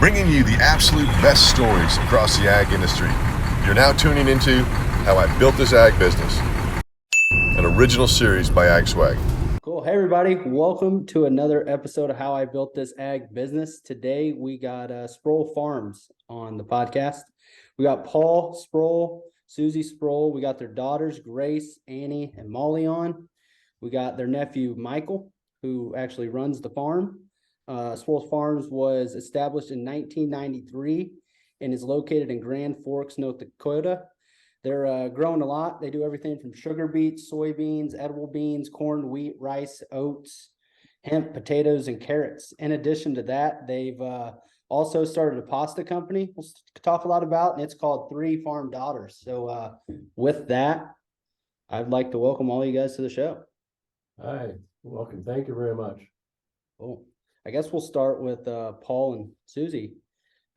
bringing you the absolute best stories across the ag industry. You're now tuning into How I Built This Ag Business, an original series by AgSwag. Cool. Hey, everybody. Welcome to another episode of How I Built This Ag Business. Today, we got Sproule Farms on the podcast. We got Paul Sproule, Susie Sproule. We got their daughters, Grace, Annie, and Mollie on. We got their nephew, Michael, who actually runs the farm. Sproule Farms was established in 1993 and is located in Grand Forks, North Dakota. They're growing a lot. They do everything from sugar beets, soybeans, edible beans, corn, wheat, rice, oats, hemp, potatoes, and carrots. In addition to that, they've also started a pasta company we'll talk a lot about, and it's called Three Farm Daughters. So with that, I'd like to welcome all you guys to the show. Hi, welcome. Thank you very much. Cool. I guess we'll start with Paul and Susie.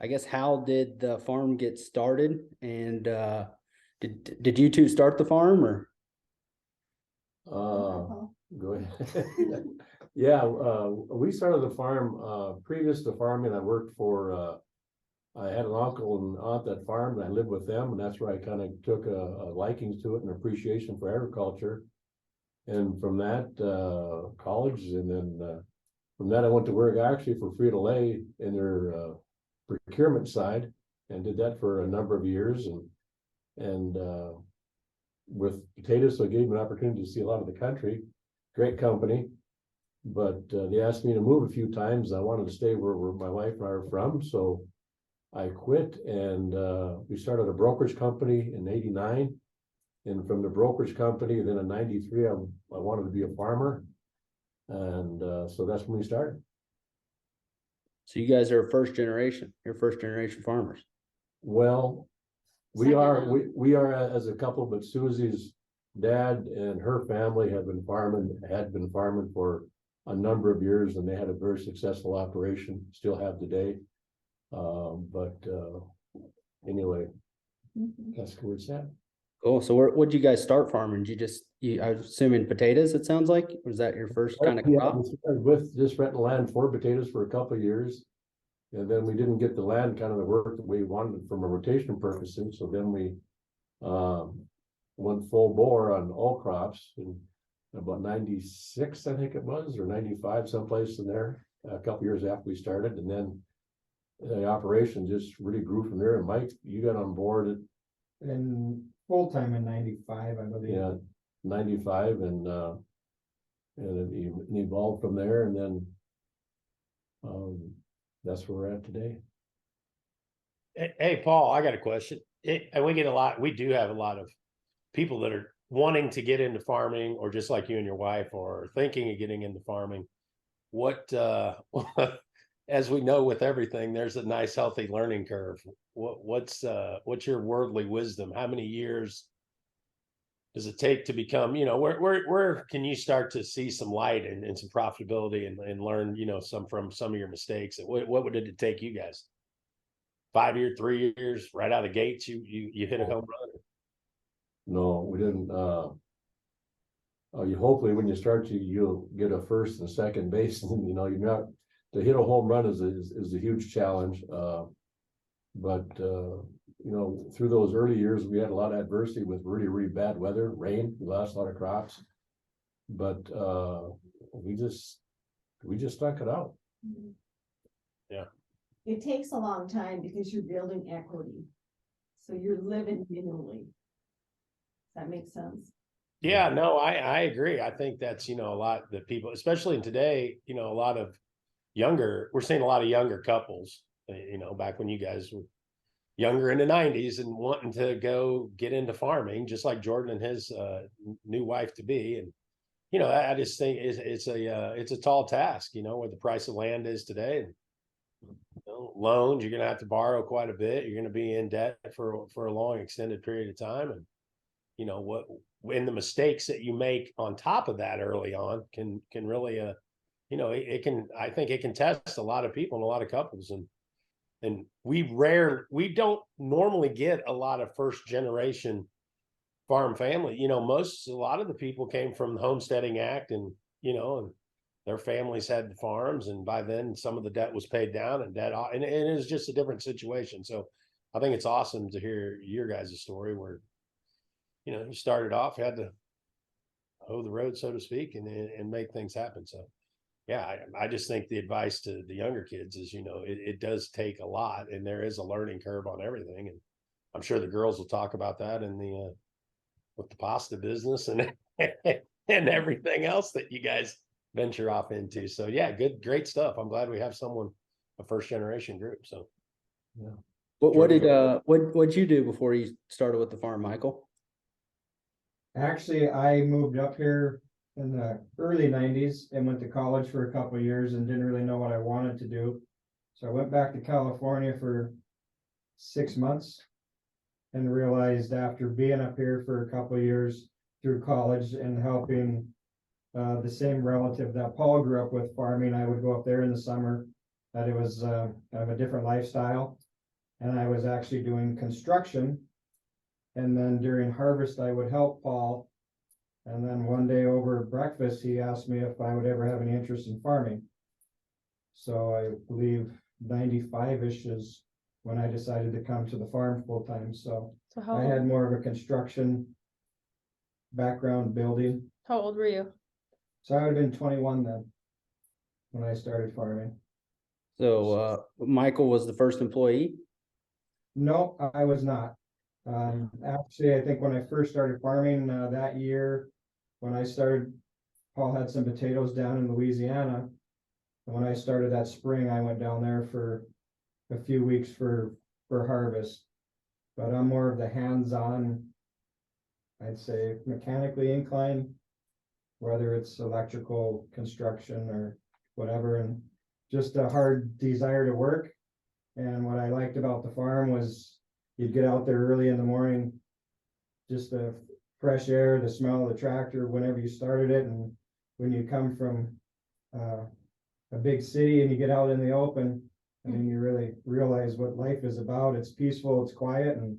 I guess, how did the farm get started, and did you two start the farm, or? Go ahead. Yeah, we started the farm previous to farming. I worked for I had an uncle and aunt that farmed, and I lived with them, and that's where I kind of took a liking to it and appreciation for agriculture. And from that, college, and then from that I went to work actually for Frito-Lay in their procurement side, and did that for a number of years. And with potatoes, so it gave me an opportunity to see a lot of the country. Great company, but they asked me to move a few times. I wanted to stay where my wife and I are from, so I quit, and we started a brokerage company in '89. And from the brokerage company, then in '93, I wanted to be a farmer, and so that's when we started. So you guys are first generation. You're first generation farmers. Well, we are as a couple, but Susie's dad and her family had been farming for a number of years, and they had a very successful operation, still have today. Anyway, that's where it's at. Cool. So what'd you guys start farming? Did I was assuming potatoes, it sounds like? Was that your first kind of crop? We started with just renting land for potatoes for a couple of years. And then we didn't get the land kind of the work that we wanted from a rotation purposes. So then we went full bore on all crops in about 96, I think it was, or 95, someplace in there, a couple years after we started. And then the operation just really grew from there. And Mike, you got on board and full time in 95, I believe. Yeah, 95, and it evolved from there, and then that's where we're at today. Hey, Paul, I got a question. And we do have a lot of people that are wanting to get into farming, or just like you and your wife, or thinking of getting into farming. What, as we know with everything, there's a nice healthy learning curve. What's your worldly wisdom? How many years does it take to become, where can you start to see some light and some profitability and learn, from some of your mistakes? What would it take you guys? 5 years, 3 years, right out of the gates, you hit a home run? No, we didn't. You hopefully when you start, you'll get a first and second base, and you're not, to hit a home run is a huge challenge. But through those early years, we had a lot of adversity with really, really bad weather, rain. We lost a lot of crops, but we just stuck it out. Yeah. It takes a long time because you're building equity. So you're living minimally. Does that make sense? Yeah, no, I agree. I think that's, a lot that people, especially in today, we're seeing a lot of younger couples, back when you guys were younger in the 90s and wanting to go get into farming, just like Jordan and his new wife to be. And, I just think it's a tall task, where the price of land is today. And, loans, you're going to have to borrow quite a bit. You're going to be in debt for a long extended period of time. And, when the mistakes that you make on top of that early on can really, I think it can test a lot of people and a lot of couples. And we don't normally get a lot of first generation farm family. A lot of the people came from the Homesteading Act, and their families had farms, and by then some of the debt was paid down and and it was just a different situation. So I think it's awesome to hear your guys' story where, you started off, had to hoe the road, so to speak, and make things happen. So yeah, I just think the advice to the younger kids is, it does take a lot, and there is a learning curve on everything. And I'm sure the girls will talk about that in the with the pasta business and and everything else that you guys venture off into. So yeah, great stuff. I'm glad we have a first generation group. So Yeah. What'd you do before you started with the farm, Michael? Actually, I moved up here in the early nineties and went to college for a couple of years and didn't really know what I wanted to do. So I went back to California for 6 months and realized after being up here for a couple of years through college and helping the same relative that Paul grew up with farming, I would go up there in the summer, that it was kind of a different lifestyle. And I was actually doing construction. And then during harvest, I would help Paul. And then one day over breakfast, he asked me if I would ever have any interest in farming. So I believe 95-ish is when I decided to come to the farm full time. So how I had more of a construction background building. how old were you? So I would have been 21 then when I started farming. So Michael was the first employee. No, I was not. Actually, I think when I first started farming that year, when I started, Paul had some potatoes down in Louisiana. And when I started that spring, I went down there for a few weeks for harvest. But I'm more of the hands-on, I'd say mechanically inclined, whether it's electrical construction or whatever, and just a hard desire to work. And what I liked about the farm was you'd get out there early in the morning, just the fresh air, the smell of the tractor whenever you started it. And when you come from a big city and you get out in the open, I mean, you really realize what life is about. It's peaceful, it's quiet, and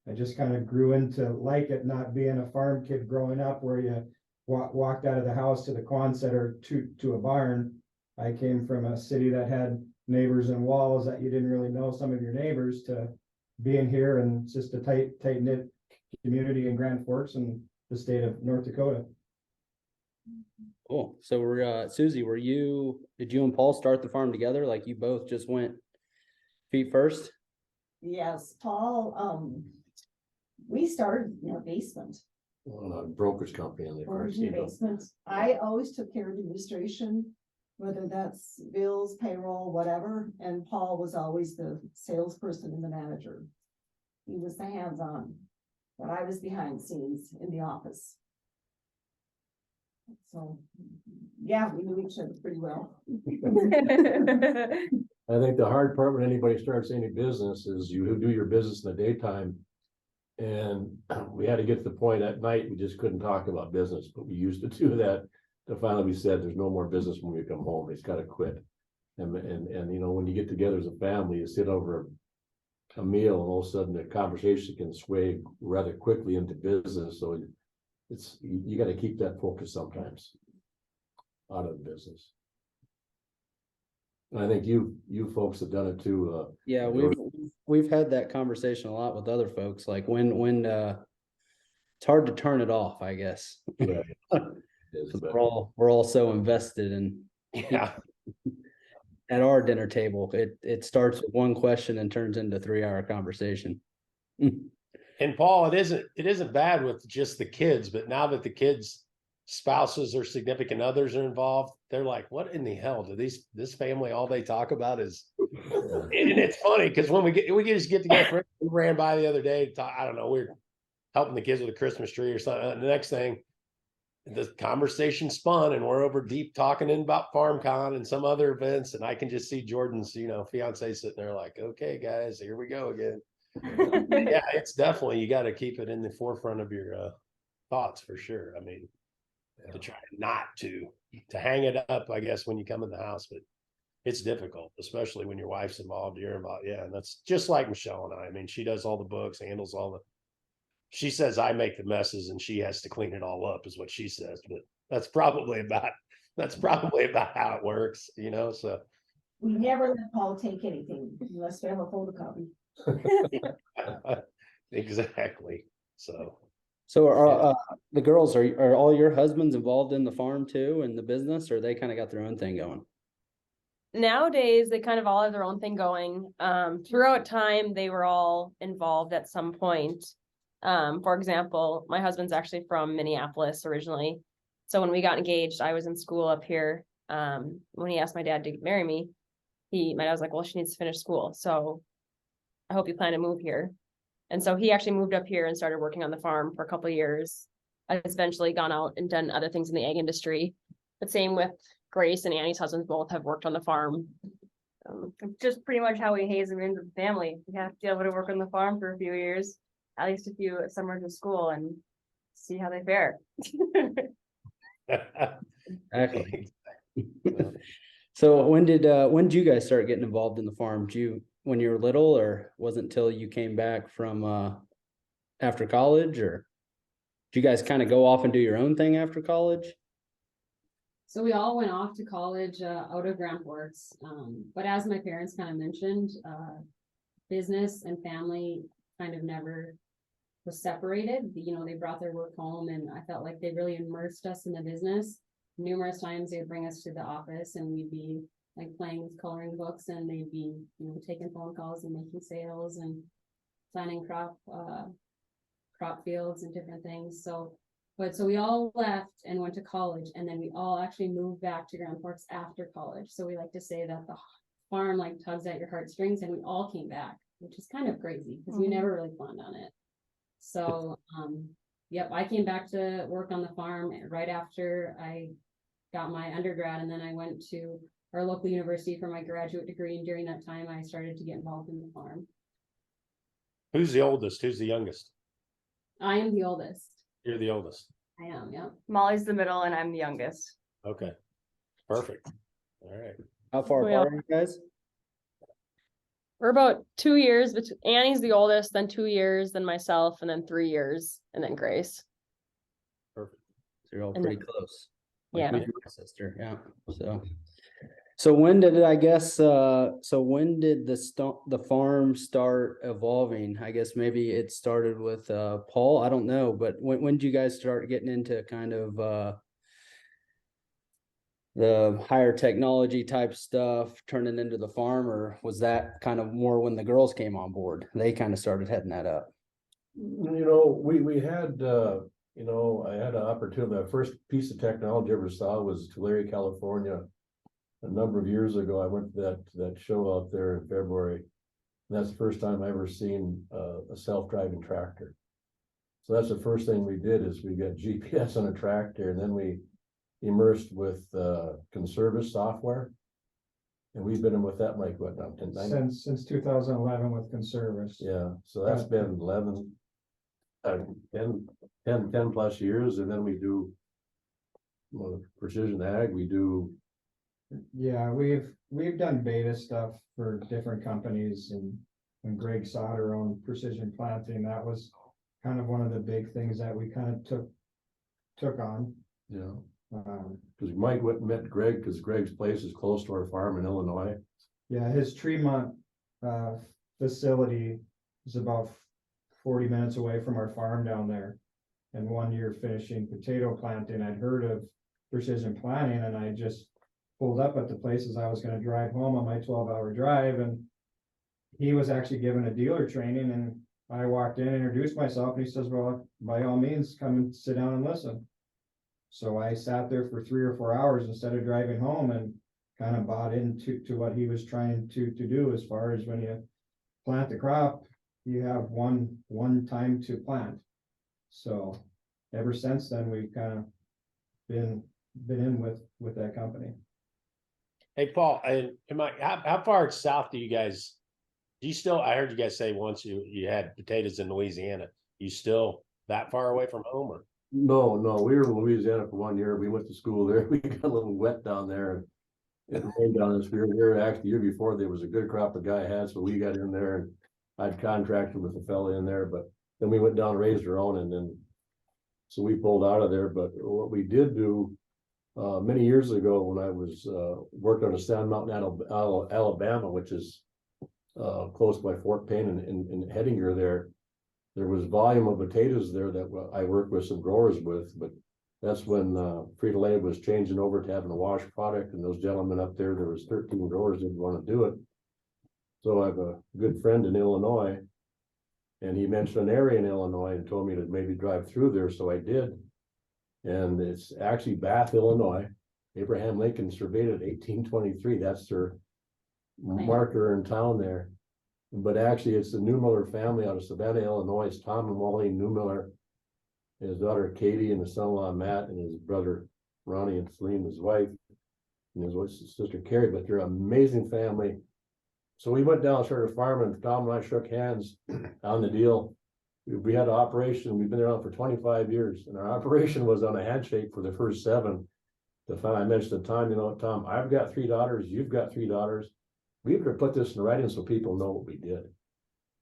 I just kind of grew into like it, not being a farm kid growing up where you walked out of the house to the Quonset or to a barn. I came from a city that had neighbors and walls that you didn't really know some of your neighbors, to being here and it's just a tight knit community in Grand Forks and the state of North Dakota. Cool. So we're Susie, did you and Paul start the farm together? Like you both just went feet first? Yes, Paul, we started in our basement. On a brokerage company in the Or first, in the basement. I always took care of administration, whether that's bills, payroll, whatever, and Paul was always the salesperson and the manager. He was the hands-on, but I was behind the scenes in the office. So, yeah, we knew each other pretty well. I think the hard part when anybody starts any business is you do your business in the daytime. And we had to get to the point at night, we just couldn't talk about business, but we used to do that. To finally we said, there's no more business when we come home, it's gotta quit. And when you get together as a family, you sit over a meal and all of a sudden the conversation can sway rather quickly into business. So you gotta keep that focus sometimes out of the business. And I think you folks have done it too. Yeah, we've had that conversation a lot with other folks, like when it's hard to turn it off, I guess. Yeah. We're all so invested in at our dinner table. It starts with one question and turns into 3-hour conversation. And Paul, it isn't bad with just the kids, but now that the kids' spouses or significant others are involved, they're like, what in the hell do this family, all they talk about is, and it's funny because when we just get together, we ran by the other day to talk, I don't know, we were helping the kids with a Christmas tree or something. And the next thing, the conversation spun and we're over deep talking about FarmCon and some other events. And I can just see Jordan's, fiance sitting there like, okay, guys, here we go again. Yeah, it's definitely, you got to keep it in the forefront of your thoughts for sure. I mean, to try not to hang it up, I guess, when you come in the house, but it's difficult, especially when your wife's involved, you're involved. Yeah. And that's just like Michelle and I mean, she does all the books, handles she says I make the messes and she has to clean it all up is what she says, but that's probably about That's probably about how it works, you know, so. We never let Paul take anything unless we have a photocopy. Exactly, so. So are the girls, are all your husbands involved in the farm too and the business, or they kind of got their own thing going? Nowadays they kind of all have their own thing going. Throughout time they were all involved at some point. For example, my husband's actually from Minneapolis originally, so when we got engaged I was in school up here. When he asked my dad to marry me, my dad was like, well, she needs to finish school, so I hope you plan to move here. And so he actually moved up here and started working on the farm for a couple of years. I've eventually gone out and done other things in the ag industry, but same with Grace and Annie's husbands both have worked on the farm. It's just pretty much how we haze them into the family. We have to be able to work on the farm for a few years, at least a few summers of school, and see how they fare. Exactly. So when did you guys start getting involved in the farm? Did you when you were little, or wasn't until you came back from after college, or did you guys kind of go off and do your own thing after college? So we all went off to college out of Grand Forks. But as my parents kind of mentioned, business and family kind of never was separated. You know, they brought their work home, and I felt like they really immersed us in the business. Numerous times they would bring us to the office and we'd be like playing with coloring books, and they'd be, you know, taking phone calls and making sales and planning crop fields and different things. So we all left and went to college, and then we all actually moved back to Grand Forks after college. So we like to say that the farm like tugs at your heartstrings, and we all came back, which is kind of crazy because we never really planned on it. So, yep, I came back to work on the farm right after I got my undergrad, and then I went to our local university for my graduate degree. And during that time, I started to get involved in the farm. Who's the oldest? Who's the youngest? I am the oldest. You're the oldest. I am, yeah. Mollie's the middle and I'm the youngest. Okay, perfect. All right. How far Well, apart are you guys? We're about 2 years, but Annie's the oldest, then 2 years, then myself, and then 3 years, and then Grace. Perfect. So you're all And pretty then- close. Yeah. Me and my sister, yeah. So when did it, I guess, so when did the farm start evolving? I guess maybe it started with Paul, I don't know, but when did you guys start getting into kind of the higher technology type stuff turning into the farm, or was that kind of more when the girls came on board? They kind of started heading that up. You know, we had, you know, I had an opportunity. The first piece of technology I ever saw was Tulare, California. A number of years ago, I went to that show out there in February. And that's the first time I ever seen a self-driving tractor. So that's the first thing we did is we got GPS on a tractor, and then we immersed with Conservice software. And we've been in with that, Mike, what now, 10, Since 2011 with Conservice. yeah, so that's been 10 plus years. And then we do precision ag, we do. Yeah, we've done beta stuff for different companies, and when Greg Sauter owned Precision Planting, that was kind of one of the big things that we kind of took on. Yeah. Because Mike went and met Greg, because Greg's place is close to our farm in Illinois. Yeah, his Tremont facility is about 40 minutes away from our farm down there. And one year finishing potato planting, I'd heard of Precision Planting, and I just pulled up at the places I was going to drive home on my 12-hour drive, and he was actually given a dealer training, and I walked in, introduced myself, and he says, well, by all means, come and sit down and listen. So I sat there for 3 or 4 hours instead of driving home, and kind of bought into what he was trying to do, as far as when you plant the crop, you have one time to plant. So ever since then, we've kind of been in with that company. Hey, Paul, how far south do you guys, I heard you guys say once you had potatoes in Louisiana, you still that far away from home, or? No, we were in Louisiana for 1 year. We went to school there. We got a little wet down there. And it rained down this year. There actually the year before there was a good crop a guy had, so we got in there, and I'd contracted with a fella in there, but then we went down and raised our own, and then so we pulled out of there. But what we did do, many years ago when I was worked on a Sand Mountain, Alabama, which is close by Fort Payne and Hettinger there was volume of potatoes there that I worked with some growers with, but that's when Frito-Lay was changing over to having a wash product, and those gentlemen up there was 13 growers didn't want to do it. So I have a good friend in Illinois, and he mentioned an area in Illinois and told me to maybe drive through there, so I did. And it's actually Bath, Illinois. Abraham Lincoln surveyed it 1823. That's their marker in town there. But actually, it's the Newmiller family out of Savannah, Illinois. It's Tom and Mollie Newmiller, his daughter Katie, and his son-in-law Matt, and his brother Ronnie and Celine, his wife, and his sister Carrie. But they're an amazing family. So we went down and started farming. Tom and I shook hands on the deal. We had an operation. We've been around for 25 years, and our operation was on a handshake for the first 7. I mentioned to Tom, Tom, I've got 3 daughters. You've got 3 daughters. We better put this in writing so people know what we did.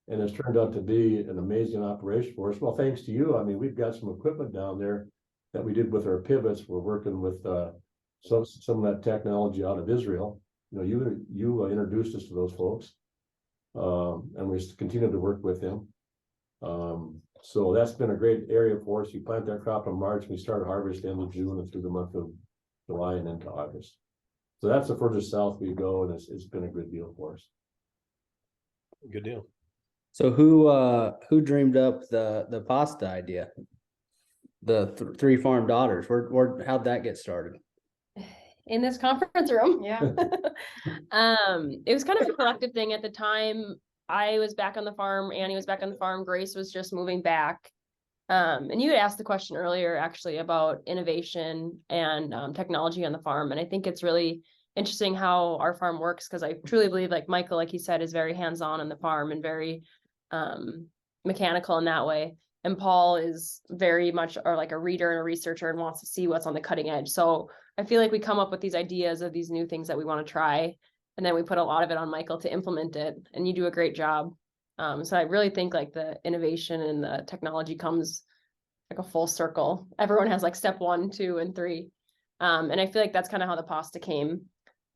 And it's turned out to be an amazing operation for us. Well, thanks to you. I mean, we've got some equipment down there that we did with our pivots. We're working with some of that technology out of Israel. You introduced us to those folks, and we continue to work with them. So that's been a great area for us. You plant that crop in March, we start harvest end of June and through the month of July and into August. So that's the furthest south we go, and it's been a good deal for us. Good deal. So who dreamed up the pasta idea? The 3 farm daughters. How'd that get started? In this conference room. Yeah. It was kind of a collective thing at the time. I was back on the farm, Annie was back on the farm, Grace was just moving back. And you had asked the question earlier actually about innovation and technology on the farm. And I think it's really interesting how our farm works, because I truly believe, like Michael, like he said, is very hands-on on the farm and very mechanical in that way. And Paul is very much like a reader and a researcher and wants to see what's on the cutting edge. So I feel like we come up with these ideas of these new things that we want to try, and then we put a lot of it on Michael to implement it, and you do a great job. So I really think like the innovation and the technology comes like a full circle. Everyone has like step 1, 2, and 3. And I feel like that's kind of how the pasta came.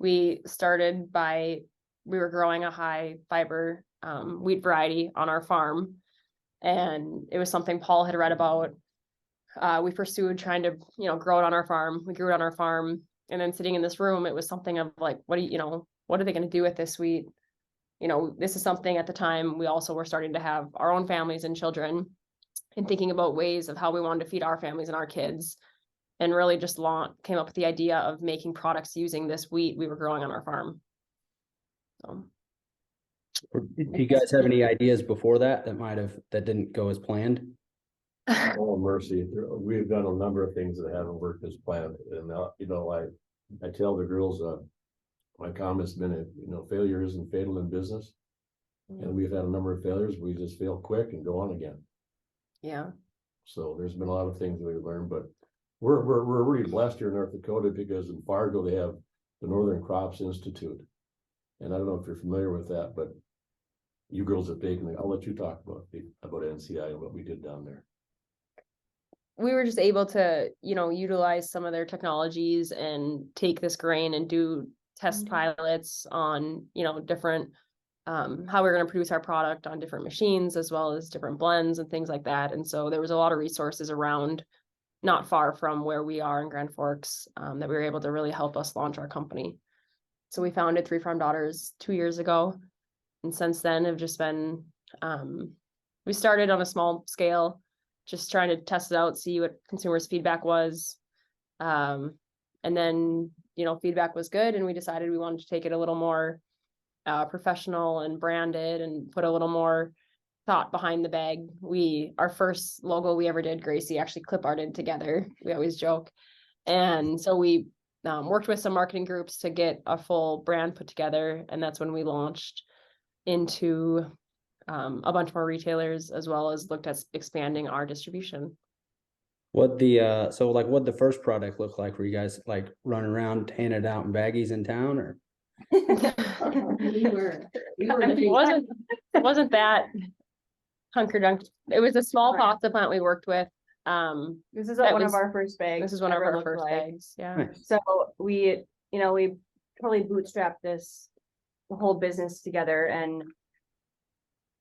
We started by, we were growing a high fiber wheat variety on our farm. And it was something Paul had read about. We pursued trying to, grow it on our farm. We grew it on our farm. And then sitting in this room, it was something of like, what are they going to do with this wheat? This is something at the time we also were starting to have our own families and children, and thinking about ways of how we wanted to feed our families and our kids, and really just came up with the idea of making products using this wheat we were growing on our farm. So. Do you guys have any ideas before that didn't go as planned? Oh, mercy. We've done a number of things that haven't worked as planned. And, I tell the girls, my comment's been, failure isn't fatal in business. And we've had a number of failures. We just fail quick and go on again. Yeah. So there's been a lot of things we've learned, but we're really blessed here in North Dakota, because in Fargo, they have the Northern Crops Institute. And I don't know if you're familiar with that, but you girls at Bacon, I'll let you talk about NCI and what we did down there. We were just able to, utilize some of their technologies and take this grain and do test pilots on, different, how we're going to produce our product on different machines, as well as different blends and things like that. And so there was a lot of resources around, not far from where we are in Grand Forks, that we were able to really help us launch our company. So we founded 3 Farm Daughters 2 years ago. And since then have just been, we started on a small scale, just trying to test it out, see what consumers' feedback was. And then, feedback was good. And we decided we wanted to take it a little more professional and branded and put a little more thought behind the bag. Our first logo we ever did, Gracie, actually clip arted together. We always joke. And so we worked with some marketing groups to get a full brand put together. And that's when we launched into a bunch more retailers, as well as looked at expanding our distribution. What'd the first product look like? Were you guys like running around handing it out in baggies in town, or? It wasn't that hunker dunk. It was a small pasta plant we worked with. This is That one was- of our first bags. This is one of ever our looked first like. bags. Yeah. Nice. So we totally bootstrapped the whole business together, and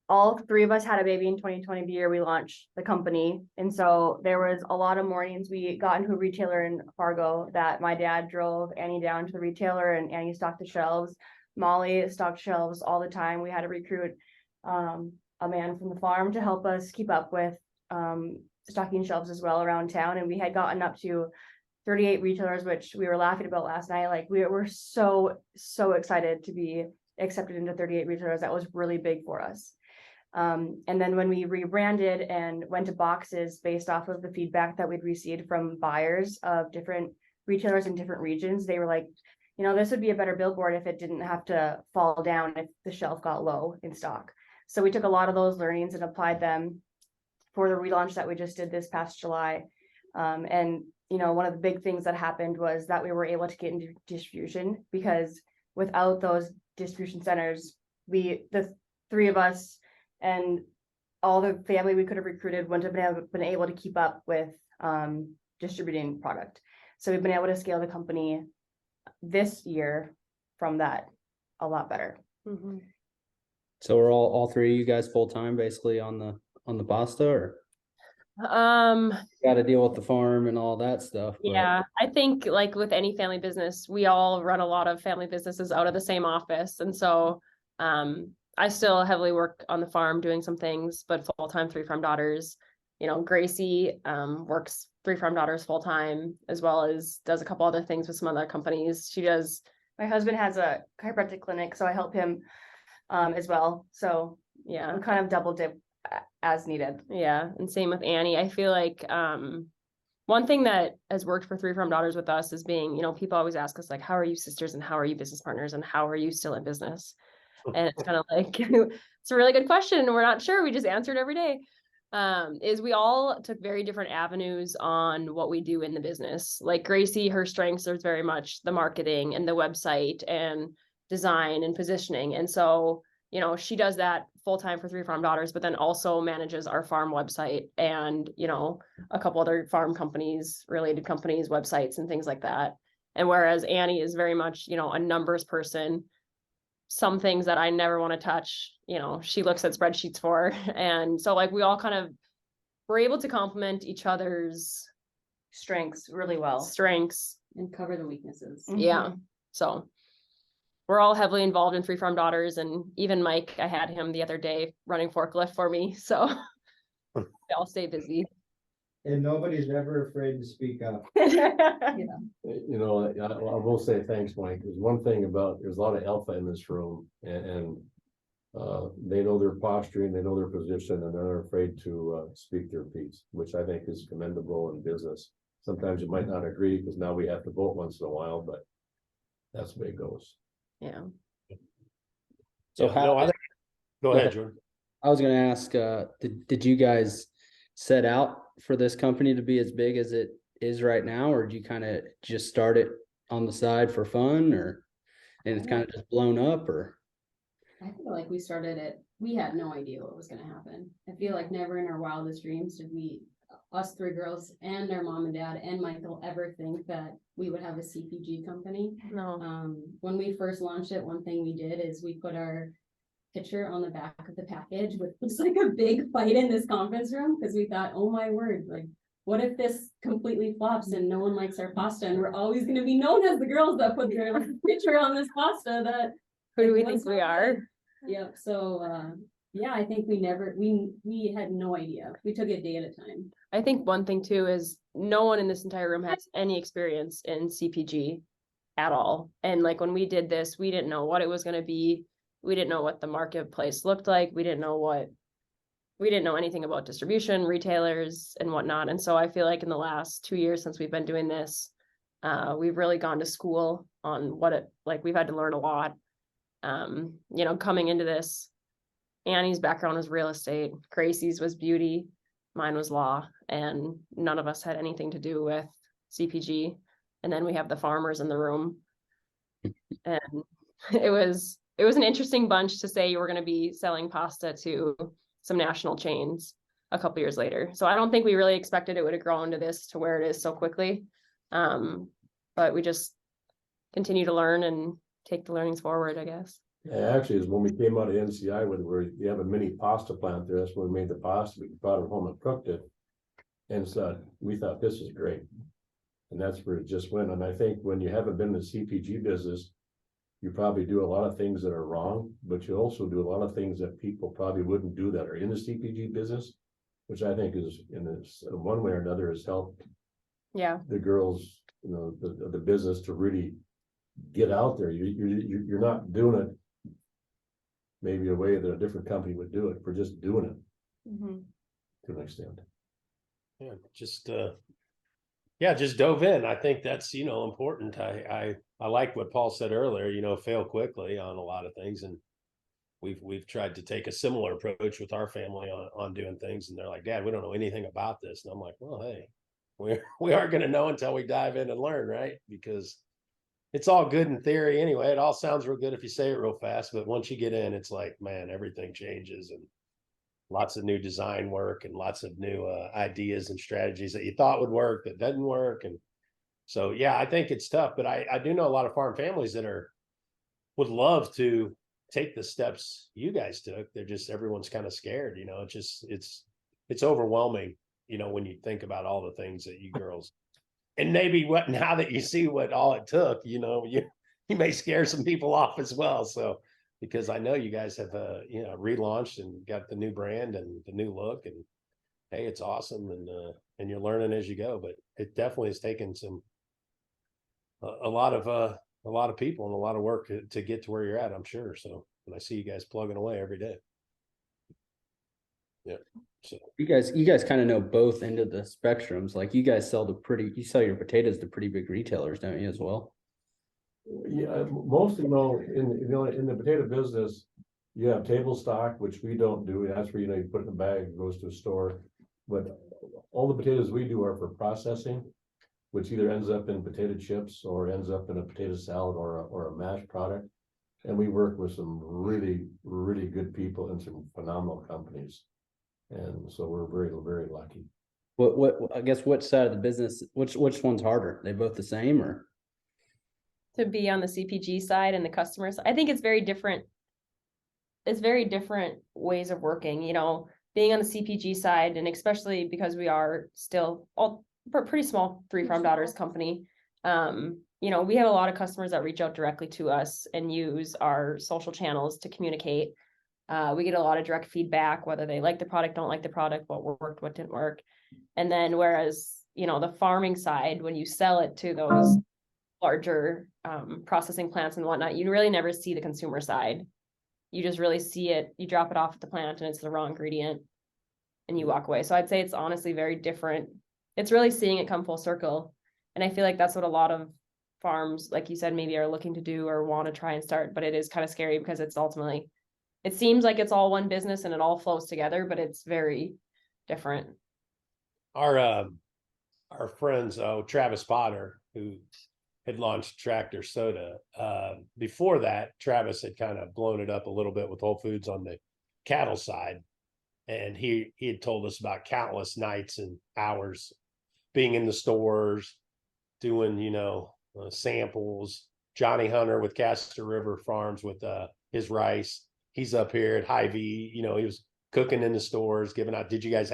all three of us had a baby in 2020, the year we launched the company. And so there was a lot of mornings we got into a retailer in Fargo that my dad drove Annie down to the retailer, and Annie stocked the shelves. Mollie stocked shelves all the time. We had to recruit a man from the farm to help us keep up with stocking shelves as well around town. And we had gotten up to 38 retailers, which we were laughing about last night. Like we were so excited to be accepted into 38 retailers. That was really big for us. And then when we rebranded and went to boxes based off of the feedback that we'd received from buyers of different retailers in different regions, they were like, this would be a better billboard if it didn't have to fall down if the shelf got low in stock. So we took a lot of those learnings and applied them for the relaunch that we just did this past July. And one of the big things that happened was that we were able to get into distribution, because without those distribution centers, the three of us and all the family we could have recruited wouldn't have been able to keep up with distributing product. So we've been able to scale the company this year from that a lot better. Mhm. So we're all three of you guys full-time basically on the pasta, or got to deal with the farm and all that stuff? But Yeah, I think like with any family business, we all run a lot of family businesses out of the same office. And so I still heavily work on the farm doing some things, but full-time 3 Farm Daughters. Gracie works 3 Farm Daughters full-time, as well as does a couple other things with some other companies. My husband has a chiropractic clinic, so I help him as well. So Yeah. we kind of double dip as needed. Yeah. And same with Annie. I feel like one thing that has worked for 3 Farm Daughters with us is being, people always ask us like, how are you sisters and how are you business partners and how are you still in business? And it's kind of like, it's a really good question. And we're not sure. We just answer it every day. Is we all took very different avenues on what we do in the business. Like Gracie, her strengths are very much the marketing and the website and design and positioning. And so, she does that full-time for 3 Farm Daughters, but then also manages our farm website and, a couple other farm companies, related companies, websites and things like that. And whereas Annie is very much, a numbers person, some things that I never want to touch, she looks at spreadsheets for. And so like we all kind of were able to complement each other's Strengths really well. strengths. And cover the weaknesses. Yeah. So we're all heavily involved in 3 Farm Daughters, and even Mike, I had him the other day running forklift for me. So they all stay busy. And nobody's ever afraid to speak up. I will say thanks, Mike. There's one thing there's a lot of alpha in this room, and they know their posturing, they know their position, and they're not afraid to speak their piece, which I think is commendable in business. Sometimes you might not agree because now we have to vote once in a while, but that's the way it goes. Yeah. So Yeah, how? no, go ahead. ahead, Jordan. I was going to ask, did you guys set out for this company to be as big as it is right now, or did you kind of just start it on the side for fun, and it's kind of just blown up, or? I feel like we had no idea what was gonna happen. I feel like never in our wildest dreams did us 3 girls and our mom and dad and Michael ever think that we would have a CPG company. No. When we first launched it, one thing we did is we put our picture on the back of the package with just like a big fight in this conference room, because we thought, oh my word, like what if this completely flops and no one likes our pasta, and we're always going to be known as the girls that put their picture on this pasta that Who do we think we are? Yeah. So yeah, I think we had no idea. We took it day at a time. I think one thing too is no one in this entire room has any experience in CPG at all. And like when we did this, we didn't know what it was going to be. We didn't know what the marketplace looked like. We didn't know anything about distribution, retailers and whatnot. And so I feel like in the last 2 years since we've been doing this, we've really gone to school on we've had to learn a lot. Coming into this, Annie's background was real estate, Gracie's was beauty, mine was law, and none of us had anything to do with CPG. And then we have the farmers in the room. And it was an interesting bunch to say you were going to be selling pasta to some national chains. a couple years later. So I don't think we really expected it would have grown to this, to where it is so quickly. But we just continue to learn and take the learnings forward, I guess. Yeah, actually, is when we came out of NCI with where you have a mini pasta plant there. That's when we made the pasta. We brought it home and cooked it. And so we thought this is great. And that's where it just went. And I think when you haven't been in the CPG business, you probably do a lot of things that are wrong, but you also do a lot of things that people probably wouldn't do that are in the CPG business, which I think is in this one way or another has helped the girls, you know, the business to really get out there. You're not doing it maybe a way that a different company would do it. We're just doing it to an extent. Yeah, just dove in. I think that's, you know, important. I like what Paul said earlier, you know, fail quickly on a lot of things. And we've tried to take a similar approach with our family on doing things. And they're like, Dad, we don't know anything about this. And I'm like, well, hey, we aren't going to know until we dive in and learn, right? Because it's all good in theory anyway. It all sounds real good if you say it real fast, but once you get in, it's like, man, everything changes, and lots of new design work and lots of new ideas and strategies that you thought would work that doesn't work. And so, yeah, I think it's tough, but I do know a lot of farm families that would love to take the steps you guys took. They're just, everyone's kind of scared, you know. It's overwhelming, you know, when you think about all the things that you girls, and maybe now that you see what all it took, you know, you may scare some people off as well. So, because I know you guys have, you know, relaunched and got the new brand and the new look, and hey, it's awesome. And you're learning as you go, but it definitely has taken a lot of people and a lot of work to get to where you're at, I'm sure. So, and I see you guys plugging away every day. Yeah. So you guys kind of know both end of the spectrums. Like you guys sell your potatoes to pretty big retailers, don't you, as well? Yeah, most of them in the potato business, you have table stock, which we don't do. That's where, you know, you put it in a bag, it goes to a store. But all the potatoes we do are for processing, which either ends up in potato chips or ends up in a potato salad or a mashed product. And we work with some really, really good people and some phenomenal companies. And so we're very, very lucky. I guess which side of the business, which one's harder? Are they both the same, or? To be on the CPG side and the customer side, I think it's very different. It's very different ways of working, you know, being on the CPG side, and especially because we are still a pretty small 3 Farm Daughters company. You know, we have a lot of customers that reach out directly to us and use our social channels to communicate. We get a lot of direct feedback, whether they like the product, don't like the product, what worked, what didn't work. And then whereas, you know, the farming side, when you sell it to those larger processing plants and whatnot, you really never see the consumer side. You just really see it, you drop it off at the plant and it's the raw ingredient and you walk away. So I'd say it's honestly very different. It's really seeing it come full circle. And I feel like that's what a lot of farms, like you said, maybe are looking to do or want to try and start, but it is kind of scary because it's ultimately, it seems like it's all one business and it all flows together, but it's very different. our friends, Travis Potter, who had launched Tractor Soda. Before that, Travis had kind of blown it up a little bit with Whole Foods on the cattle side. And he had told us about countless nights and hours being in the stores, doing, you know, samples. Johnny Hunter with Castor River Farms with his rice. He's up here at Hy-Vee, you know, he was cooking in the stores, giving out. Did you guys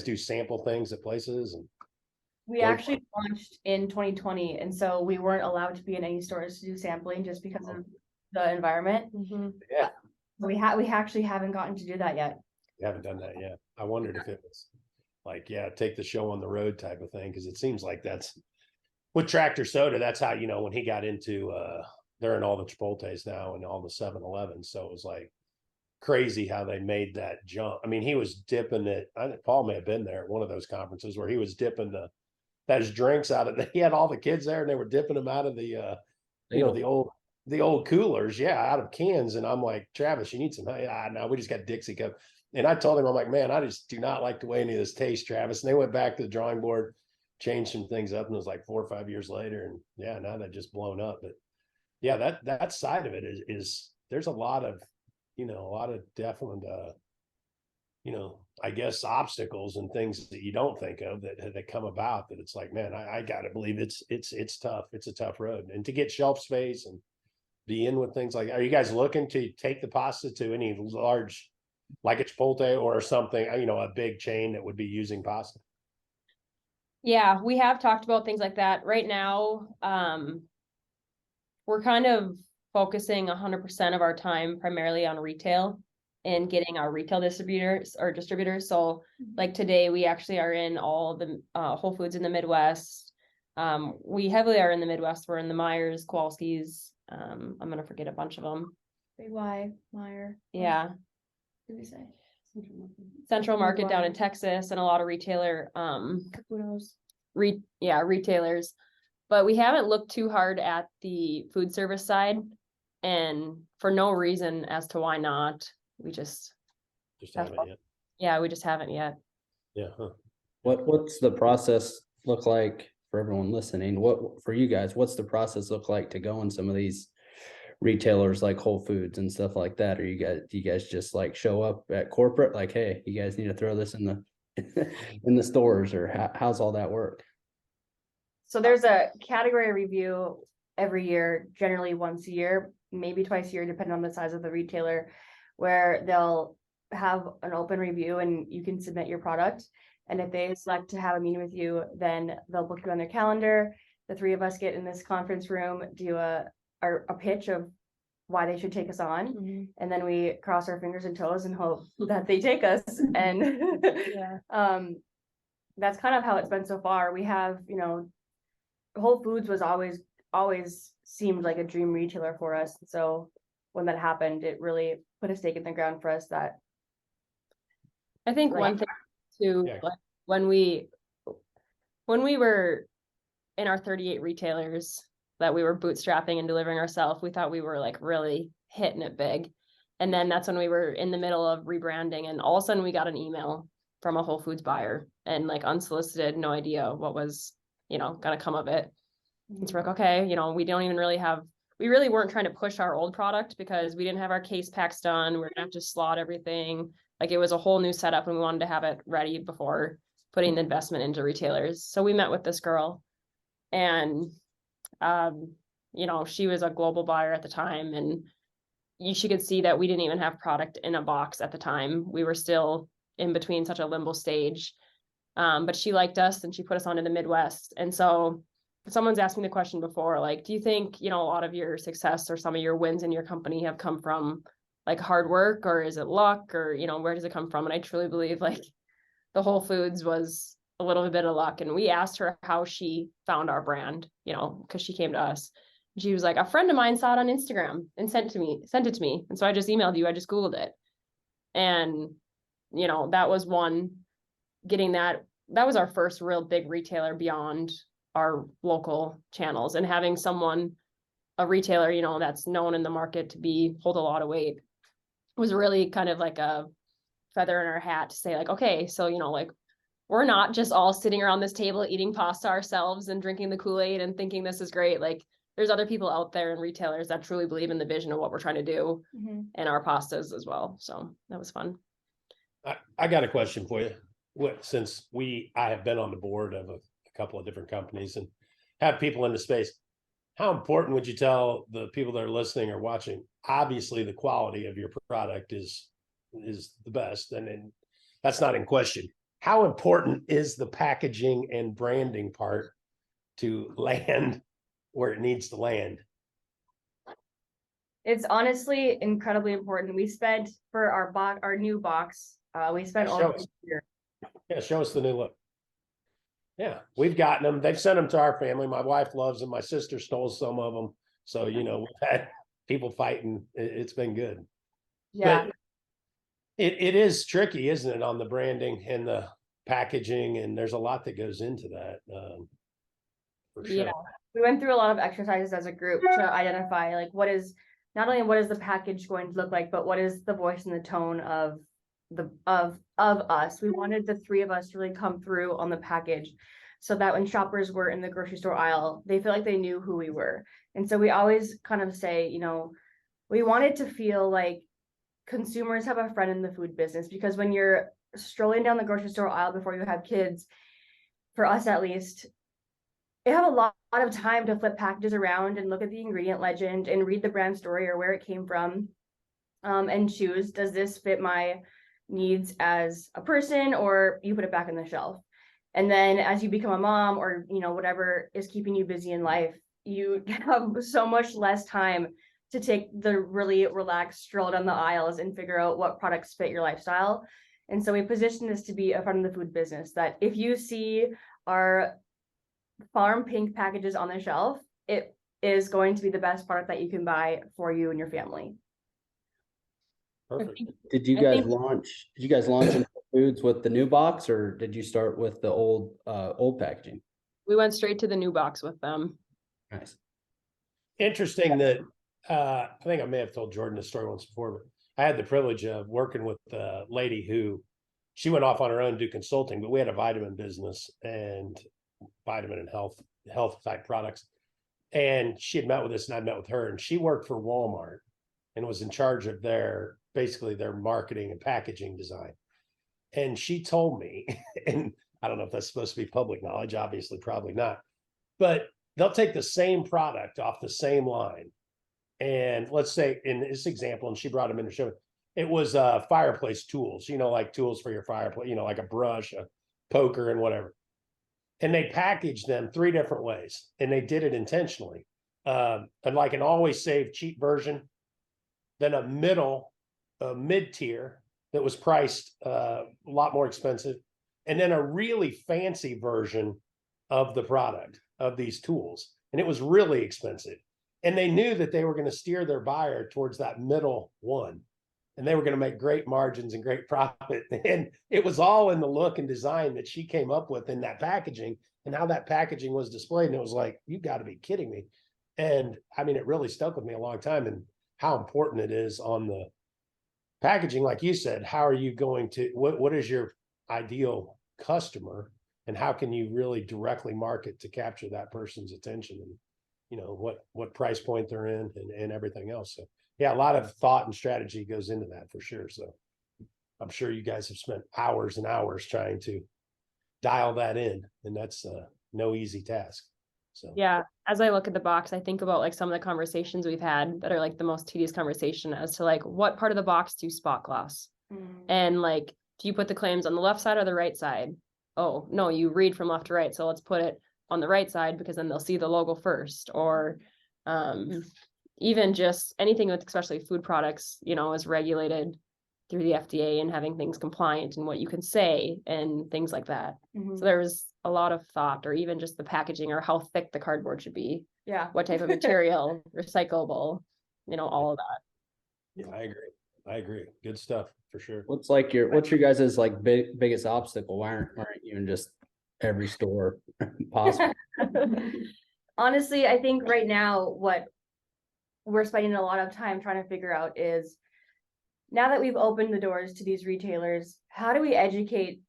do sample things at places? And we actually launched in 2020, and so we weren't allowed to be in any stores to do sampling just because of the environment. Yeah, We actually haven't gotten to do that yet. you haven't done that yet. I wondered if it was like, yeah, take the show on the road type of thing, because it seems like that's with Tractor Soda. That's how, you know, when he got into they're in all the Chipotles now and all the 7-Elevens. So it was like crazy how they made that jump. I mean, he was dipping it. I think Paul may have been there at one of those conferences where he was dipping those drinks out of he had all the kids there and they were dipping them out of the you know, the old coolers, out of cans. And I'm like, Travis, you need some. No, we just got Dixie cup. And I told him, I'm like, man, I just do not like the way any of this tastes, Travis. And they went back to the drawing board, changed some things up, and it was like 4 or 5 years later. And yeah, now they're just blown up. But yeah, that side of it is there's a lot of, you know, a lot of definite you know, I guess obstacles and things that you don't think of that come about, that it's like, man, I gotta believe it's tough. It's a tough road. And to get shelf space and be in with things like, are you guys looking to take the pasta to any large, like a Chipotle or something, you know, a big chain that would be using pasta? Yeah, we have talked about things like that. Right now, we're kind of focusing 100% of our time primarily on retail and getting our retail distributors. So like today, we actually are in all the Whole Foods in the Midwest. We heavily are in the Midwest. We're in the Meijers, Kowalskis. I'm gonna forget a bunch of them. Big Y, Meijer. Yeah. What did we say? Central Market down in Texas, and a lot of retailer Caputo's. retailers. But we haven't looked too hard at the food service side, and for no reason as to why not. We just Haven't yet. Yeah, we just haven't yet. Yeah. Huh. What's the process look like for everyone listening? What for you guys? What's the process look like to go in some of these retailers like Whole Foods and stuff like that? Or do you guys just like show up at corporate like, hey, you guys need to throw this in the in the stores, or how's all that work? So there's a category review every year, generally once a year, maybe twice a year, depending on the size of the retailer, where they'll have an open review and you can submit your product. And if they select to have a meeting with you, then they'll book you on their calendar. The three of us get in this conference room, do a pitch of why they should take us on. And then we cross our fingers and toes and hope that they take us. And that's kind of how it's been so far. We have, you know, Whole Foods was always seemed like a dream retailer for us. So when that happened, it really put a stake in the ground for us that I think one thing too, like when we were in our 38 retailers that we were bootstrapping and delivering ourselves, we thought we were like really hitting it big. And then that's when we were in the middle of rebranding, and all of a sudden we got an email from a Whole Foods buyer, and like unsolicited, no idea what was, you know, gonna come of it. It's like, okay, you know, we really weren't trying to push our old product because we didn't have our case packs done. We were gonna have to slot everything. Like it was a whole new setup, and we wanted to have it ready before putting the investment into retailers. So we met with this girl, and you know, she was a global buyer at the time, and she could see that we didn't even have product in a box at the time. We were still in between such a limbo stage. But she liked us and she put us on to the Midwest. And so someone's asked me the question before, like, do you think, you know, a lot of your success or some of your wins in your company have come from like hard work, or is it luck, or, you know, where does it come from? And I truly believe like the Whole Foods was a little bit of luck. And we asked her how she found our brand, you know, because she came to us. She was like, a friend of mine saw it on Instagram and sent it to me. And so I just emailed you, I just Googled it. And, you know, that was one, getting that was our first real big retailer beyond our local channels, and having a retailer, you know, that's known in the market to hold a lot of weight was really kind of like a feather in our hat to say like, okay, so, you know, like we're not just all sitting around this table eating pasta ourselves and drinking the Kool-Aid and thinking this is great. Like there's other people out there and retailers that truly believe in the vision of what we're trying to do and our pastas as well. So that was fun. I got a question for you. Since I have been on the board of a couple of different companies and have people in the space, how important would you tell the people that are listening or watching? Obviously, the quality of your product is the best, and that's not in question. How important is the packaging and branding part to land where it needs to land? It's honestly incredibly important. We spent for our new box, we spent all year. Yeah, show us the new look. Yeah, we've gotten them. They've sent them to our family. My wife loves them. My sister stole some of them. So, you know, we've had people fighting. It's been good. Yeah. But it is tricky, isn't it, on the branding and the packaging? And there's a lot that goes into that. For sure. Yeah. We went through a lot of exercises as a group to identify like not only what is the package going to look like, but what is the voice and the tone of us. We wanted the three of us to really come through on the package so that when shoppers were in the grocery store aisle, they feel like they knew who we were. And so we always kind of say, you know, we wanted to feel like consumers have a friend in the food business, because when you're strolling down the grocery store aisle before you have kids, for us at least, you have a lot of time to flip packages around and look at the ingredient legend and read the brand story or where it came from, and choose, does this fit my needs as a person, or you put it back on the shelf. And then as you become a mom, or whatever is keeping you busy in life, you have so much less time to take the really relaxed stroll down the aisles and figure out what products fit your lifestyle. And so we position this to be a friend of the food business, that if you see our FarmTank packages on the shelf, it is going to be the best product that you can buy for you and your family. Perfect. Did you guys launch into foods with the new box, or did you start with the old packaging? We went straight to the new box with them. Nice. Interesting that I think I may have told Jordan this story once before, but I had the privilege of working with a lady who, she went off on her own to do consulting, but we had a vitamin business and vitamin and health type products. And she had met with us and I'd met with her, and she worked for Walmart and was in charge of basically their marketing and packaging design. And she told me, and I don't know if that's supposed to be public knowledge, obviously, probably not, but they'll take the same product off the same line. And let's say in this example, and she brought them in to show it was fireplace tools, like tools for your fireplace, like a brush, a poker, and whatever. And they packaged them 3 different ways, and they did it intentionally. And like an always save cheap version, then a mid-tier that was priced a lot more expensive, and then a really fancy version of the product of these tools. And it was really expensive. And they knew that they were going to steer their buyer towards that middle one, and they were going to make great margins and great profit. And it was all in the look and design that she came up with in that packaging, and how that packaging was displayed. And it was like, you got to be kidding me. And I mean, it really stuck with me a long time, and how important it is on the packaging. Like you said, how are you going to, what is your ideal customer, and how can you really directly market to capture that person's attention, and what price point they're in, and everything else. So yeah, a lot of thought and strategy goes into that for sure. So I'm sure you guys have spent hours and hours trying to dial that in, and that's no easy task. So Yeah, as I look at the box, I think about like some of the conversations we've had that are like the most tedious conversation as to like, what part of the box do you spot gloss? And like, do you put the claims on the left side or the right side? Oh, no, you read from left to right. So let's put it on the right side, because then they'll see the logo first. Or even just anything with, especially food products, is regulated through the FDA, and having things compliant and what you can say and things like that. So there was a lot of thought, or even just the packaging, or how thick the cardboard should be. Yeah. What type of material, recyclable, all of that. yeah, I agree. Good stuff for sure. What's your guys' like biggest obstacle? Why aren't you in just every store possible? Honestly, I think right now what we're spending a lot of time trying to figure out is, now that we've opened the doors to these retailers, how do we educate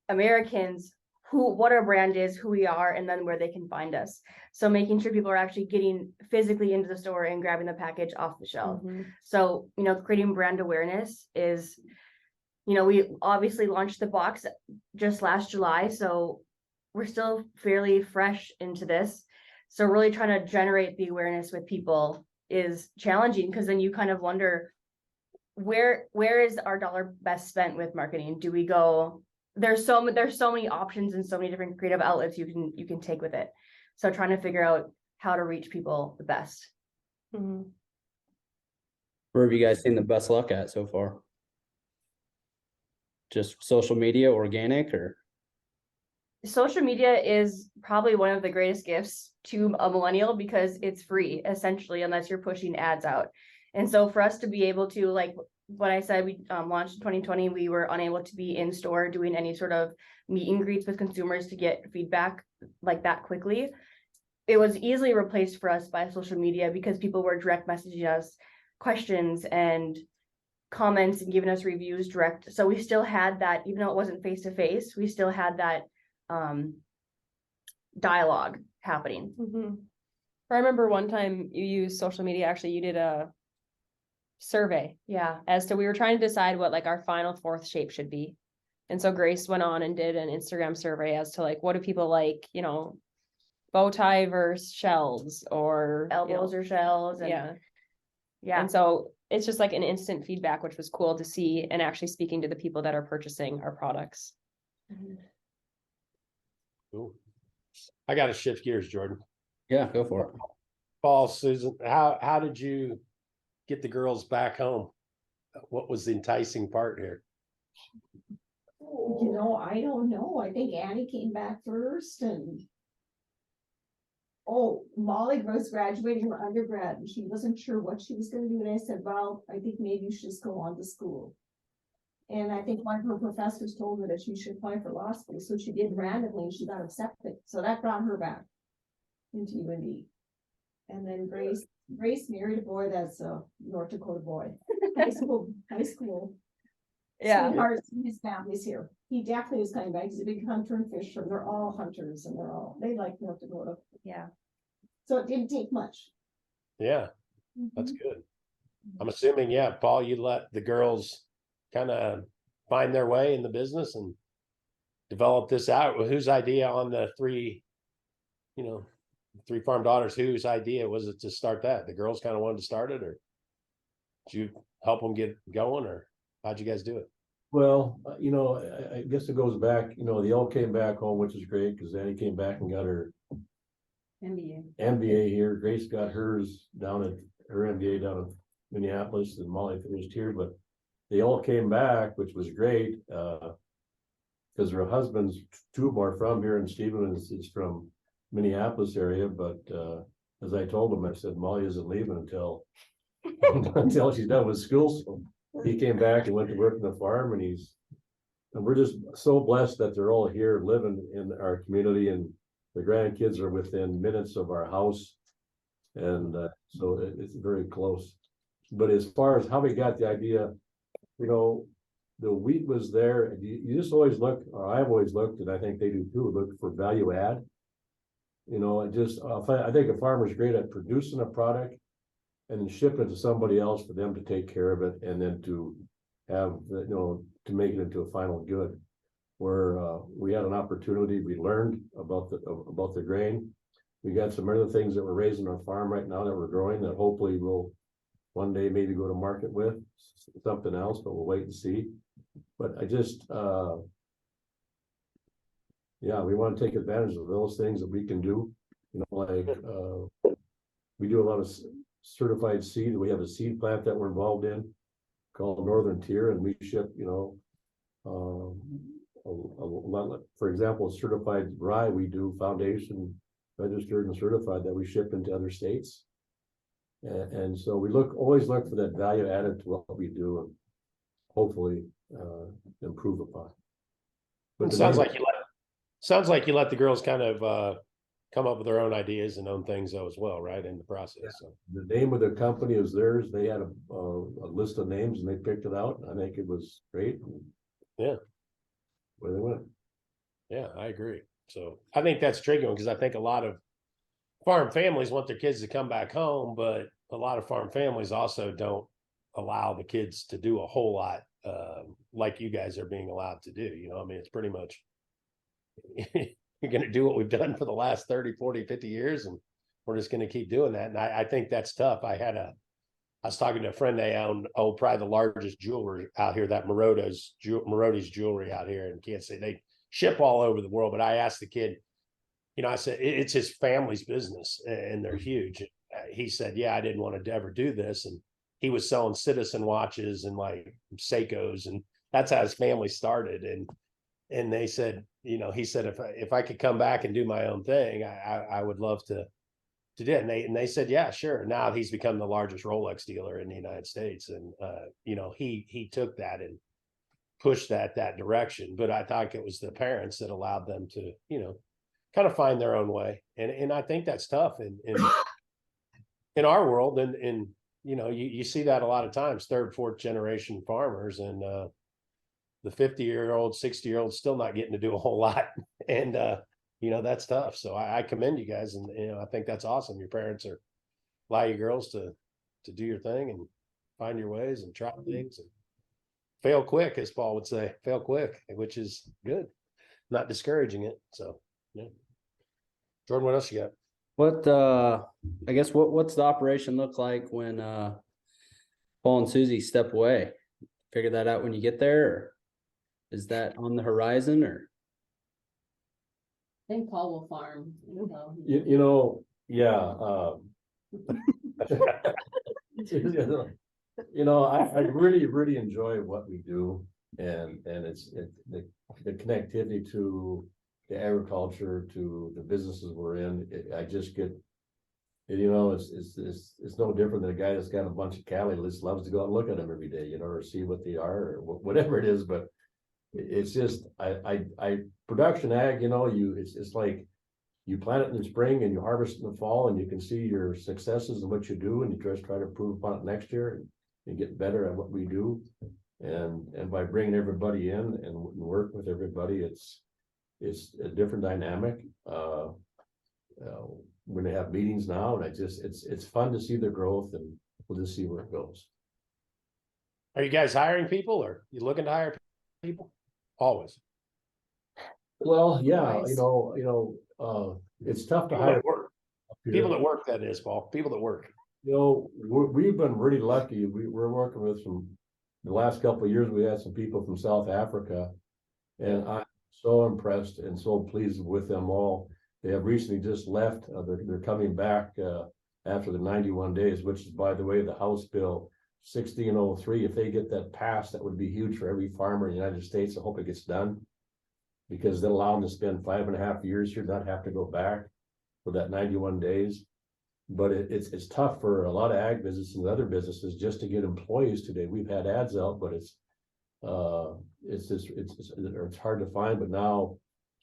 Americans what our brand is, who we are, and then where they can find us. So making sure people are actually getting physically into the store and grabbing the package off the shelf. So, creating brand awareness is, we obviously launched the box just last July, so we're still fairly fresh into this. So really trying to generate the awareness with people is challenging, because then you kind of wonder, where is our dollar best spent with marketing? Do we go, there's so many options and so many different creative outlets you can take with it. So trying to figure out how to reach people the best. Where have you guys seen the best luck at so far? Just social media, organic, or? Social media is probably one of the greatest gifts to a millennial, because it's free essentially, unless you're pushing ads out. And so for us to be able to, like what I said, we launched in 2020, we were unable to be in store doing any sort of meet and greets with consumers to get feedback like that quickly. It was easily replaced for us by social media, because people were direct messaging us questions and comments and giving us reviews direct. So we still had that, even though it wasn't face to face, we still had that dialogue happening. I remember one time you used social media. Actually, you did a survey Yeah. as to, we were trying to decide what like our final fourth shape should be. And so Grace went on and did an Instagram survey as to like, what do people like, you know, bow tie versus shells or Elbows or shells and yeah. yeah. And so it's just like an instant feedback, which was cool to see, and actually speaking to the people that are purchasing our products. Cool. I got to shift gears, Jordan. Yeah, go for it. Paul, Susan, how did you get the girls back home? What was the enticing part here? You know, I don't know. I think Annie came back first and. Oh, Mollie was graduating her undergrad and she wasn't sure what she was gonna do. And I said, well, I think maybe you should just go on to school. And I think one of her professors told her that she should apply for law school. So she did randomly and she got accepted. So that brought her back into UND. And then Grace married a boy that's a North Dakota boy. High school. Yeah. Sweethearts, his family's here. He definitely is coming back. He's a big hunter and fisher. They're all hunters and they like North Dakota. Yeah. So it didn't take much. Yeah, that's good. I'm assuming, yeah, Paul, you let the girls kind of find their way in the business and develop this out. Well, whose idea on the three farm daughters, whose idea was it to start that? The girls kind of wanted to start it, or did you help them get going, or how'd you guys do it? Well, I guess it goes back, they all came back home, which is great because Annie came back and got her MBA here. Grace got hers her MBA down in Minneapolis, and Mollie finished here, but they all came back, which was great. Because their husbands, two of them are from here, and Stephen is from Minneapolis area. But as I told him, I said, Mollie isn't leaving until she's done with school. So he came back and went to work in the farm, and we're just so blessed that they're all here living in our community, and the grandkids are within minutes of our house. And so it's very close. But as far as how we got the idea, the wheat was there. You just always look, or I've always looked, and I think they do too, look for value add. I think a farmer's great at producing a product and then shipping it to somebody else for them to take care of it, and then to have, to make it into a final good. Where we had an opportunity, we learned about the grain. We got some other things that we're raising on our farm right now that we're growing that hopefully we'll one day maybe go to market with something else, but we'll wait and see. But I just, we want to take advantage of those things that we can do. We do a lot of certified seed. We have a seed plant that we're involved in called Northern Tier, and we ship, a lot, for example, certified rye, we do foundation registered and certified that we ship into other states. And so we always look for that value added to what we do, and hopefully improve upon. But it sounds like you let the girls kind of come up with their own ideas and own things though as well, right, in the process. Yeah. So the name of the company is theirs. They had a list of names and they picked it out. I think it was great. Yeah. Where they went. Yeah, I agree. So I think that's tricky because I think a lot of farm families want their kids to come back home, but a lot of farm families also don't allow the kids to do a whole lot like you guys are being allowed to do. It's pretty much you're going to do what we've done for the last 30, 40, 50 years, and we're just going to keep doing that. And I think that's tough. I was talking to a friend, they own probably the largest jeweler out here, that Marotti's jewelry out here in Kansas City. They ship all over the world. But I asked the kid, I said, it's his family's business and they're huge. He said, yeah, I didn't want to ever do this. And he was selling Citizen watches and like Seikos, and that's how his family started. And they said, he said, if I could come back and do my own thing, I would love to do it. And they said, yeah, sure. Now he's become the largest Rolex dealer in the United States. And, he took that and pushed that direction. But I thought it was the parents that allowed them to, kind of find their own way. And I think that's tough in our world. And you see that a lot of times, third, fourth generation farmers, and the 50-year-old, 60-year-old still not getting to do a whole lot. And, that's tough. So I commend you guys. And, I think that's awesome. Your parents allow you girls to do your thing. And find your ways and try things and fail quick, as Paul would say, fail quick, which is good, not discouraging it. So, yeah. Jordan, what else you got? What I guess what's the operation look like when Paul and Susie step away? Figure that out when you get there, or is that on the horizon, or? I think Paul will farm. So. I really enjoy what we do, and it's the connectivity to the agriculture, to the businesses we're in. I just get, it's no different than a guy that's got a bunch of cattle. He just loves to go out and look at them every day, or see what they are, or whatever it is. But it's just, I production ag, it's like you plant it in the spring and you harvest in the fall, and you can see your successes and what you do, and you just try to improve upon it next year and get better at what we do. And by bringing everybody in and work with everybody, it's a different dynamic. When they have meetings now, and it's fun to see the growth, and we'll just see where it goes. Are you guys hiring people, or you looking to hire people? Always. Well, yeah, Always. it's tough to People hire that work. People that work, that is, Paul. People that work. We've been really lucky. We're working with the last couple of years. We had some people from South Africa, and I'm so impressed and so pleased with them all. They have recently just left. They're coming back after the 91 days, which is, by the way, the House Bill 1603. If they get that passed, that would be huge for every farmer in the United States. I hope it gets done, because they'll allow them to spend 5.5 years here, not have to go back for that 91 days. But it's tough for a lot of ag businesses and other businesses just to get employees today. We've had ads out, but it's hard to find. But now,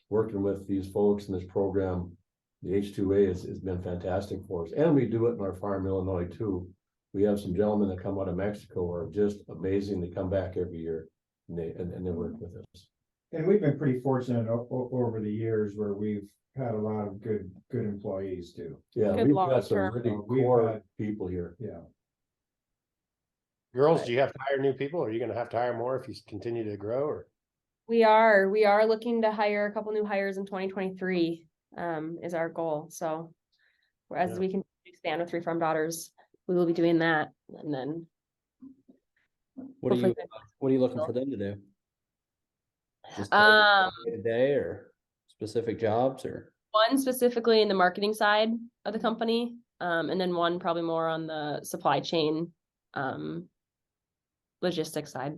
working with these folks in this program, the H2A has been fantastic for us, and we do it in our farm, Illinois too. We have some gentlemen that come out of Mexico who are just amazing. They come back every year, and they work with us. And we've been pretty fortunate over the years where we've had a lot of good employees too. Yeah, Good we've got some long-term. really core people here. Yeah. Girls, do you have to hire new people, or are you going to have to hire more if you continue to grow? Or We are looking to hire a couple new hires in 2023, is our goal. So as we can expand with 3 Farm Daughters, we will be doing that. And then What are hopefully you looking for them to do? Just day or specific jobs, or? one specifically in the marketing side of the company, and then one probably more on the supply chain, logistics side.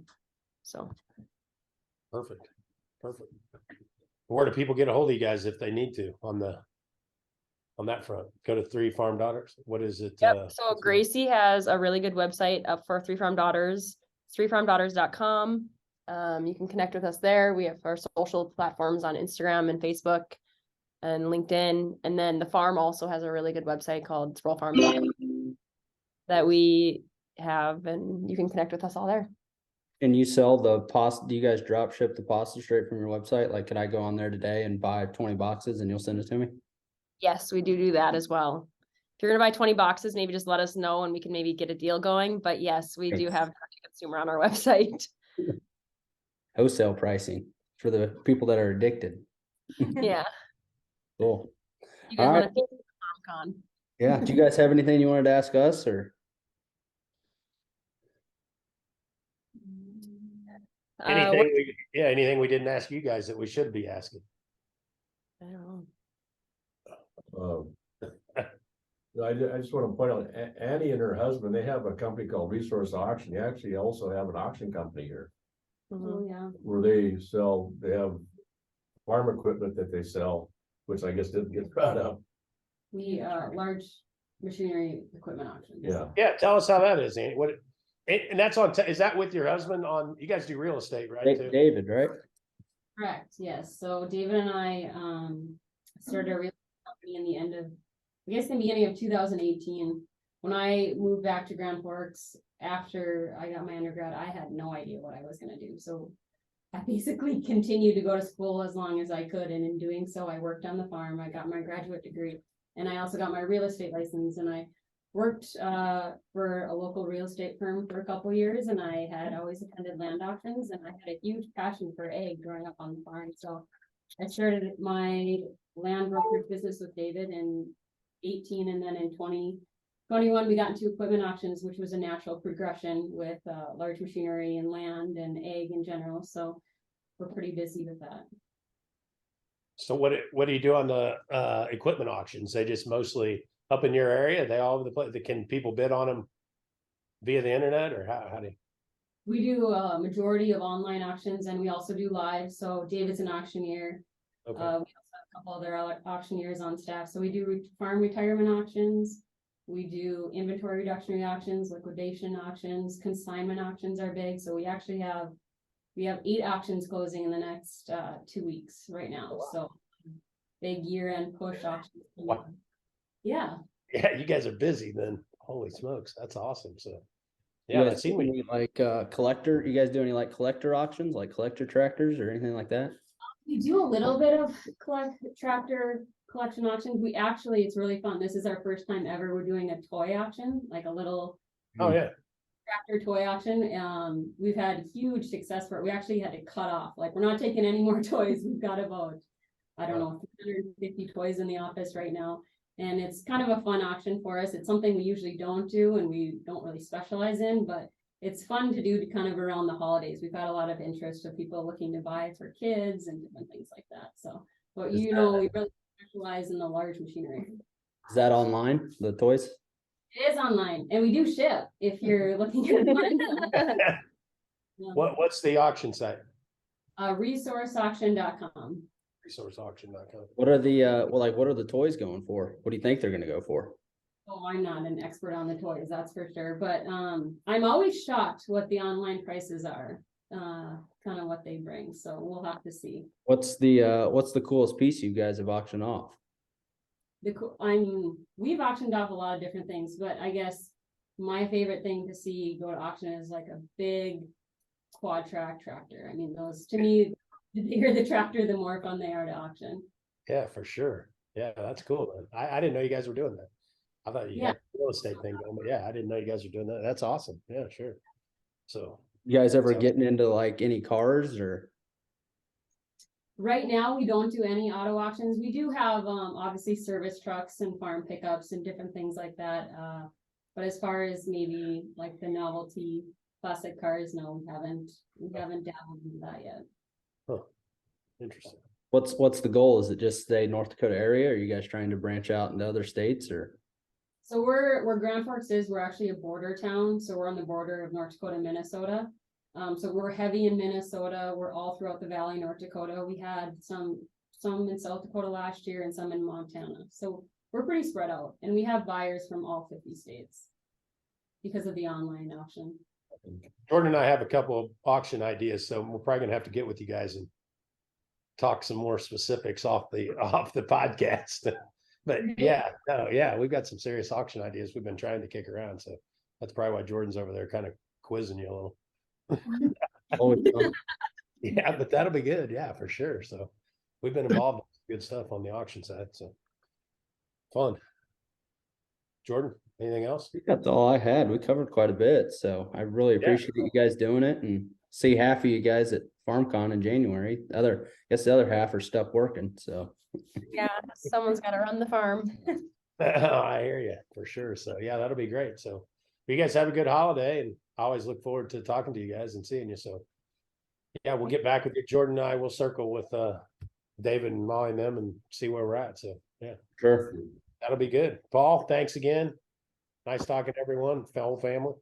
So. perfect. Where do people get a hold of you guys if they need to on that front? Go to 3 Farm Daughters. What is it? Yep. So Gracie has a really good website up for 3 Farm Daughters. It's 3farmdaughters.com. You can connect with us there. We have our social platforms on Instagram and Facebook and LinkedIn. And then the farm also has a really good website called Sproule Farm that we have, and you can connect with us all there. And you sell the pasta? Do you guys drop ship the pasta straight from your website? Like, can I go on there today and buy 20 boxes and you'll send it to me? Yes, we do that as well. If you're gonna buy 20 boxes, maybe just let us know and we can maybe get a deal going. But yes, we do have consumer on our website. Wholesale pricing for the people that are addicted. Yeah. Cool. You guys All want right. to think FarmCon? Yeah. Do you guys have anything you wanted to ask us, or? Anything we didn't ask you guys that we should be asking? I don't Um, know. I just want to point out, Annie and her husband, they have a company called Resource Auction. They actually also have an auction company here Oh, yeah. where they have farm equipment that they sell, which I guess didn't get brought up. We large machinery equipment auctions. Yeah. Tell us how that is, Andy. And that's on, is that with your husband on, you guys do real estate, right? too? David, right? Correct, yes. So David and I started a real estate company in the end of, I guess, the beginning of 2018. When I moved back to Grand Forks after I got my undergrad, I had no idea what I was going to do. So I basically continued to go to school as long as I could. And in doing so, I worked on the farm. I got my graduate degree, and I also got my real estate license. And I worked for a local real estate firm for a couple years, and I had always attended land auctions, and I had a huge passion for egg growing up on the farm. So I started my land brokerage business with David in 18, and then in 2021 we got into equipment auctions, which was a natural progression with large machinery and land and egg in general. So we're pretty busy with that. So what do you do on the equipment auctions? They just mostly up in your area? They all over the place? Can people bid on them via the internet, or how do you? We do a majority of online auctions, and we also do live. So David's an auctioneer. Okay. We also have a couple other auctioneers on staff. So we do farm retirement auctions. We do inventory reduction auctions, liquidation auctions, consignment auctions are big. So we have 8 auctions closing in the next 2 weeks right now. Oh, wow. So big year-end push auctions. Wow. Yeah. Yeah, you guys are busy then. Holy smokes, that's awesome. So You yeah, guys I've seen do we any, like collector? You guys do any like collector auctions, like collector tractors or anything like that? We do a little bit of tractor collection auctions. It's really fun. This is our first time ever. We're doing a toy auction, like a little oh yeah. tractor toy auction. We've had huge success for it. We actually had to cut off, like, we're not taking any more toys. We've got about, I don't know, 350 toys in the office right now. And it's kind of a fun auction for us. It's something we usually don't do and we don't really specialize in, but it's fun to do kind of around the holidays. We've had a lot of interest of people looking to buy for kids and different things like that. So, but we really specialize in the large machinery. Is that online, the toys? It is online, and we do ship if you're looking at it. What's the auction site? Resourceauction.com. Resourceauction.com. What are the what are the toys going for? What do you think they're gonna go for? Oh, I'm not an expert on the toys, that's for sure. But I'm always shocked what the online prices are, kind of what they bring. So we'll have to see. What's the coolest piece you guys have auctioned off? We've auctioned off a lot of different things, but I guess my favorite thing to see go to auction is like a big quad track tractor. I mean, those, to me, the bigger the tractor, the more fun they are to auction. Yeah, for sure. Yeah, that's cool. I didn't know you guys were doing that. I thought you had a real estate thing going, but yeah, I didn't know you guys were doing that. That's awesome. Yeah, sure. So You guys ever getting into like any cars or? Right now, we don't do any auto auctions. We do have obviously service trucks and farm pickups and different things like that. But as far as maybe like the novelty classic cars, no, we haven't dabbled into that yet. Huh. Interesting. What's the goal? Is it just stay North Dakota area? Or are you guys trying to branch out into other states or? So where Grand Forks is, we're actually a border town. So we're on the border of North Dakota and Minnesota. So we're heavy in Minnesota. We're all throughout the valley, North Dakota. We had some in South Dakota last year and some in Montana. So we're pretty spread out, and we have buyers from all 50 states because of the online auction. Jordan and I have a couple of auction ideas, so we're probably gonna have to get with you guys and talk some more specifics off the podcast. But yeah, we've got some serious auction ideas we've been trying to kick around. So that's probably why Jordan's over there kind of quizzing you a little. Yeah, but that'll be good. Yeah, for sure. So we've been involved in good stuff on the auction side. So fun. Jordan, anything else? That's all I had. We covered quite a bit. So I really appreciate you guys doing it and see half of you guys at FarmCon in January. I guess the other half are stuck working. So Yeah, someone's got to run the farm. I hear you for sure. So yeah, that'll be great. So you guys have a good holiday, and I always look forward to talking to you guys and seeing you. So yeah, we'll get back with you. Jordan and I will circle with David and Mollie and them and see where we're at. So yeah, sure. that'll be good. Paul, thanks again. Nice talking to everyone, fellow family.